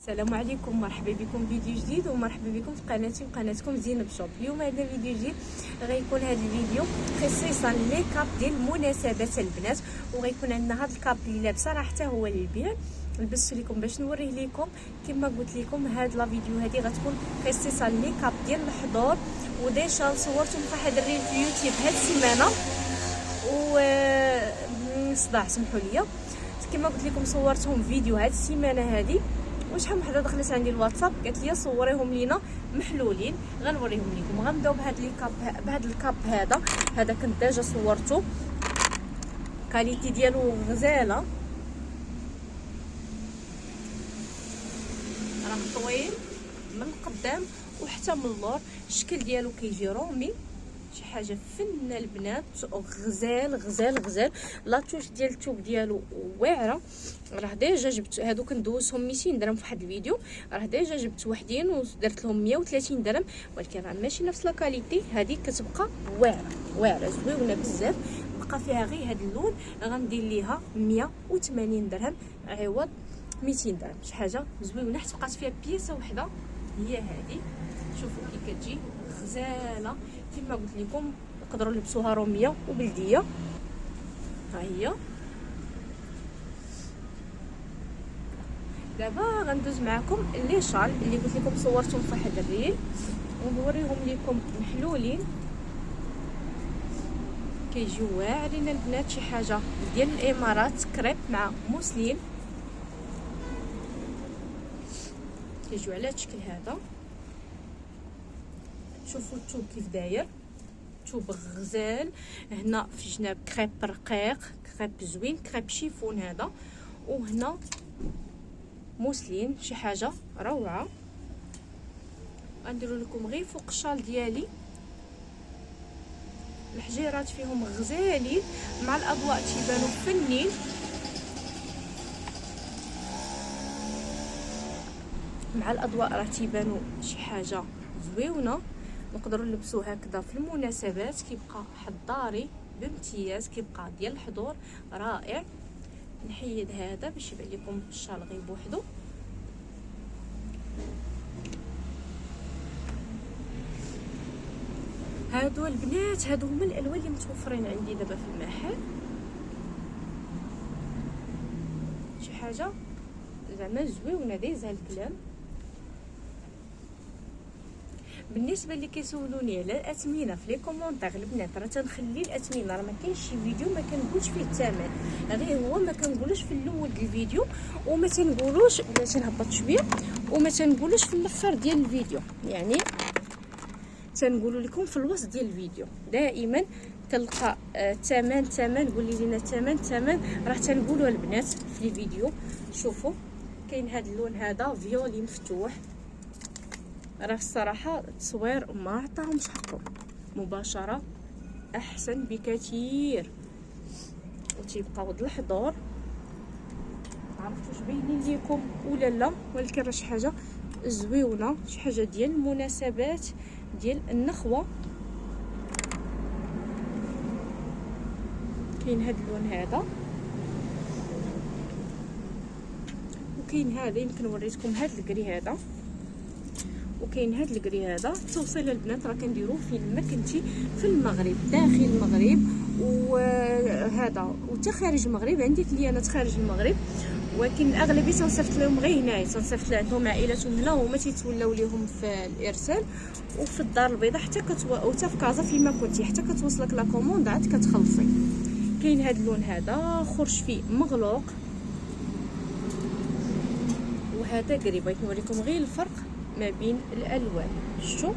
السلام عليكم، مرحبا بكم فيديو جديد ومرحبا بكم في قناتي وقناتكم زينب شوب. اليوم عندنا فيديو جديد، غيكون هذا الفيديو خصيصا لي كاب ديال مناسبات البنات، وغيكون عندنا هذا الكاب اللي لابسه راه حتى هو للبيع. لبستو لكم باش نوريه لكم. كما قلت لكم هاد لا فيديو هذه غتكون خصيصا لي كاب ديال الحضور، وديجا صورتهم في واحد الريل في يوتيوب هاد السيمانه و صداع سمحوا لي. كما قلت لكم صورتهم فيديو هاد السيمانه هذه، وشحال من وحده دخلت عندي الواتساب قالت لي صوريهم لينا محلولين، غنوريهم لكم. غنبداو بهذا الكاب هذا كنت ديجا صورته، كاليتي ديالو غزاله، راه طويل من القدام وحتى من اللور، الشكل ديالو كيجي رومي، شي حاجه فنه البنات، غزال غزال غزال. لاطوش ديال الثوب ديالو واعره. راه ديجا جبت هادو كندوزهم 200 درهم في واحد الفيديو، راه ديجا جبت وحدين ودرت لهم 130 درهم، ولكن راه ماشي نفس لا كاليتي. هذه كتبقى واعره زوينه بزاف، بقى فيها غير هذا اللون. غندير ليها 180 درهم عوض 200 درهم، شي حاجه زوينه. حتى بقات فيها بياسه وحده هي هذه، شوفوا كي كتجي غزاله. كما قلت لكم تقدروا تلبسوها روميه وبلديه. ها هي دابا غندوز معكم لي شال اللي قلت لكم صورتهم في واحد الريل، ونوريهم لكم محلولين، كيجيو واعرين البنات، شي حاجه ديال الامارات، كريب مع موسلين، كيجيو على هذا الشكل هذا. شوفوا الثوب كيف داير، ثوب غزال. هنا في جناب كريب رقيق، كريب زوين، كريب شيفون هذا، وهنا موسلين، شي حاجه روعه. غنديروا لكم غير فوق الشال ديالي، الحجيرات فيهم غزالين، مع الاضواء تيبانوا فنين. مع الاضواء راه تيبانوا شي حاجه زويونه. نقدروا نلبسوه هكذا في المناسبات، كيبقى حضاري بامتياز، كيبقى ديال الحضور رائع. نحيد هذا باش يبان لكم الشال غير بوحدو. هادو البنات هادو هما الالوان اللي متوفرين عندي دابا في المحل، شي حاجه زعما زويونه دايزه الكلام. بالنسبه اللي كيسولوني على الاثمنه في لي كومونتير البنات، راه تنخلي الاثمنه، راه ما كاينش شي فيديو ما كنقولش فيه الثمن، غير هو ما كنقولوش في الاول ديال الفيديو، وما تنقولوش بلاتي نهبط شويه، وما تنقولوش في الاخر ديال الفيديو، يعني تنقولوا لكم في الوسط ديال الفيديو. دائما تلقى ثمن قولي لنا ثمن راه تنقولوا البنات في الفيديو. شوفوا كاين هذا اللون هذا فيولي مفتوح، راه الصراحه التصوير ما عطاهمش حقهم، مباشره احسن بكثير وتيبقاو د الحضور. عرفتوش باينين لكم ولا لا؟ ولكن راه شي حاجه زويونه، شي حاجه ديال المناسبات ديال النخوه. كاين هذا اللون هذا، وكاين هذا يمكن وريتكم هذا الكري هذا، وكاين هذا الكري هذا. التوصيل البنات راه كنديروه فين ما كنتي في المغرب، داخل المغرب وهذا وحتى خارج المغرب. عندي كليانات خارج المغرب، ولكن الاغلبيه تنصيفط لهم غير هنايا، تنصيفط عندهم عائلاتهم هنا وهما تيتولاو ليهم في الارسال. وفي الدار البيضاء حتى وحتى في كازا فيما كنتي، حتى كتوصلك لا كوموند عاد كتخلصي. كاين هذا اللون هذا خرج فيه مغلوق، وهذا قريب. بغيت نوريكم غير الفرق ما بين الالوان. شفتوا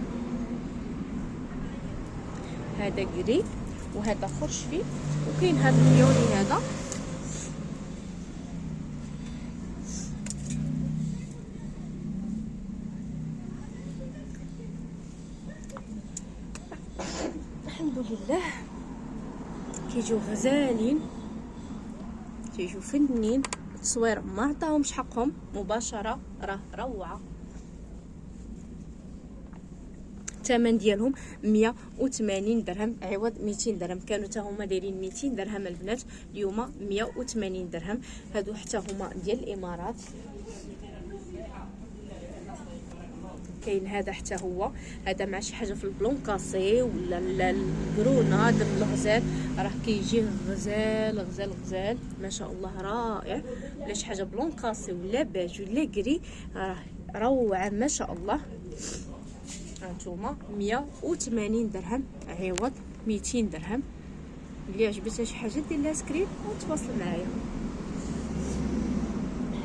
هذا قريب وهذا خرج فيه، وكاين هذا الفيولي هذا. الحمد لله كيجيو غزالين، كيجيو فنين، التصوير ما عطاهمش حقهم، مباشره راه روعه. الثمن ديالهم 180 درهم عوض 200 درهم. كانوا حتى هما دايرين 200 درهم البنات، اليوم 180 درهم. هادو حتى هما ديال الامارات. كاين هذا حتى هو، هذا مع شي حاجه في البلون كاسي ولا الكرونه دم الغزال، راه كيجي غزال غزال غزال ما شاء الله رائع. ولا شي حاجه بلون كاسي ولا باج ولا كري، راه روعه ما شاء الله. هانتوما 180 درهم عوض 200 درهم. اللي عجبتها شي حاجه دير لها سكرين وتواصل معايا.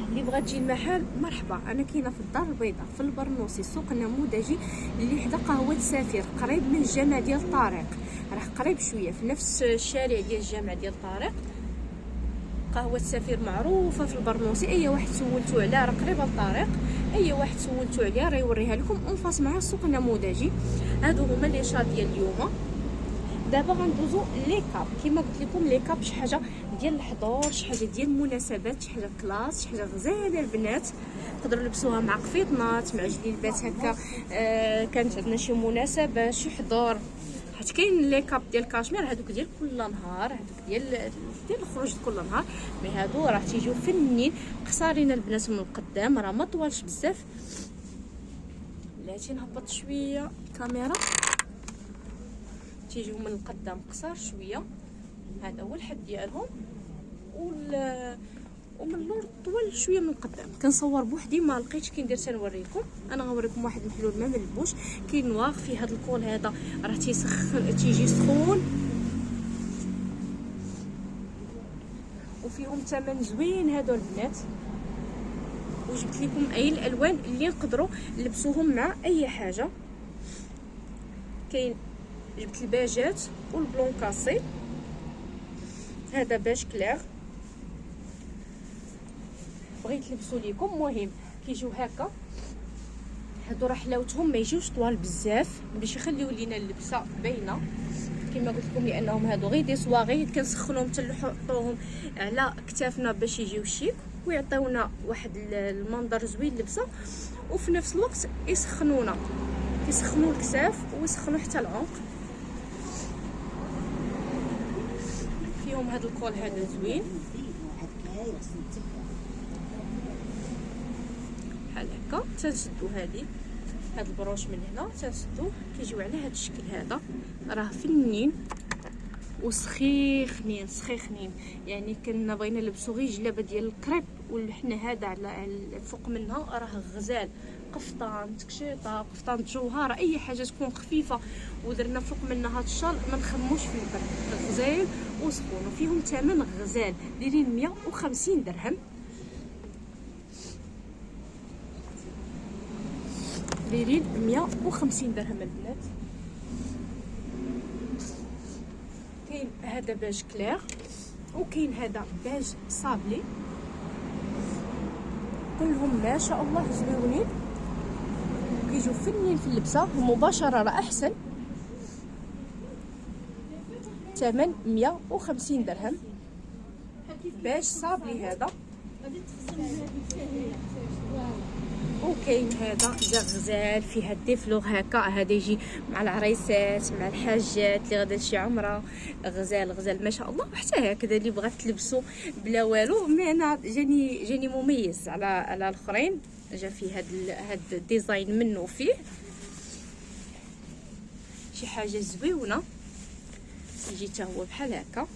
اللي بغات تجي المحل مرحبا، انا كاينه في الدار البيضاء في البرنوسي، سوق النموذجي اللي حدا قهوه سفير، قريب من الجامع ديال طارق، راه قريب شويه في نفس الشارع ديال الجامع ديال طارق. قهوه سفير معروفه في البرنوسي، اي واحد سولتو عليها راه قريبه لطارق، اي واحد سولتو عليها راه يوريها لكم. انفاس مع السوق النموذجي. هادو هما لي شات ديال اليوم. دابا غندوزو لي كاب، كما قلت لكم لي كاب شي حاجه ديال الحضور، شي حاجه ديال المناسبات، شي حاجه كلاس، شي حاجه غزاله البنات تقدروا لبسوها مع قفيطنات مع جليبات هكا. كانت عندنا شي مناسبه شي حضور، حيت كاين لي كاب ديال الكاشمير هذوك ديال كل نهار، هذوك ديال الخروج كل نهار، مي هادو راه تيجيو فنين قصارين البنات من القدام، راه ما طوالش بزاف. بلاتي نهبط شويه الكاميرا، تيجيو من القدام قصار شويه، هذا هو الحد ديالهم، ومن اللور طول شويه من القدام. كنصور بوحدي ما لقيتش كي ندير تنوريكم. انا غنوريكم واحد المحلول ما ملبوش، كاين نواغ فيه هذا الكول هذا راه تيسخن تيجي سخون، وفيهم ثمن زوين هادو البنات. وجبت لكم اي الالوان اللي نقدروا نلبسوهم مع اي حاجه. كاين جبت الباجات والبلون كاسي، هذا باج كلير بغيت نلبسو ليكم. مهم كيجيو هكا، هادو راه حلاوتهم ما يجيوش طوال بزاف باش يخليو لينا اللبسه باينه كما قلت لكم، لانهم هادو غير دي صواغي كنسخنوهم حتى نحطوهم على كتافنا باش يجيو شيك ويعطيونا واحد المنظر زوين اللبسه، وفي نفس الوقت يسخنونا، يسخنوا الكتاف ويسخنوا حتى العنق. فيهم هذا الكول هذا زوين بحال هكا، تنسدو هاد البروش من هنا تنسدوه، كيجيو على هاد الشكل هذا، راه فنين وسخيخنين سخيخنين. يعني كنا بغينا نلبسو غير جلابه ديال الكريب والحنا هذا على الفوق منها راه غزال، قفطان تكشيطه قفطان جوهره اي حاجه تكون خفيفه ودرنا فوق منها هاد الشال ما نخموش في البرد، غزال وسخون. وفيهم ثمن غزال دايرين 150 درهم، دايرين 150 درهم البنات. كاين هذا باج كلير وكاين هذا باج صابلي، كلهم ما شاء الله زويونين كيجيو فنين في اللبسه ومباشره راه احسن. ثمن 150 درهم باج صابلي هذا. وكاين هذا جا غزال فيه الديفلوغ هكا، هذا يجي مع العريسات مع الحاجات اللي غادا شي عمره، غزال غزال ما شاء الله. وحتى هكذا اللي بغات تلبسو بلا والو، مي انا جاني مميز على الاخرين، جا فيه هاد الديزاين منه فيه شي حاجه زويونه، يجي حتى هو بحال هكا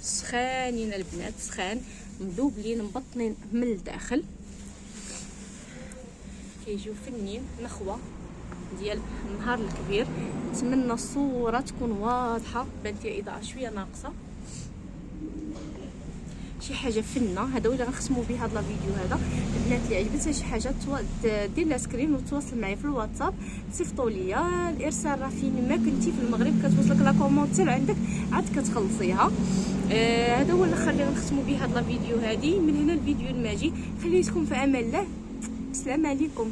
سخانين البنات، سخان مذوبلين مبطنين من الداخل، كيجيو فنين نخوه ديال النهار الكبير. نتمنى الصوره تكون واضحه، بانت لي اضاءه شويه ناقصه، شي حاجه فنه. هذا هو اللي غنختموا به هذا الفيديو هذا. البنات اللي عجبتها شي حاجه دير لها سكرين وتواصل معايا في الواتساب، صيفطوا ليا الارسال، راه فين ما كنتي في المغرب كتوصلك لا كومونتير عندك عاد كتخلصيها. هذا هو الاخر اللي غنختموا به هذا الفيديو هذه. من هنا الفيديو الماجي، خليتكم في امان الله، السلام عليكم.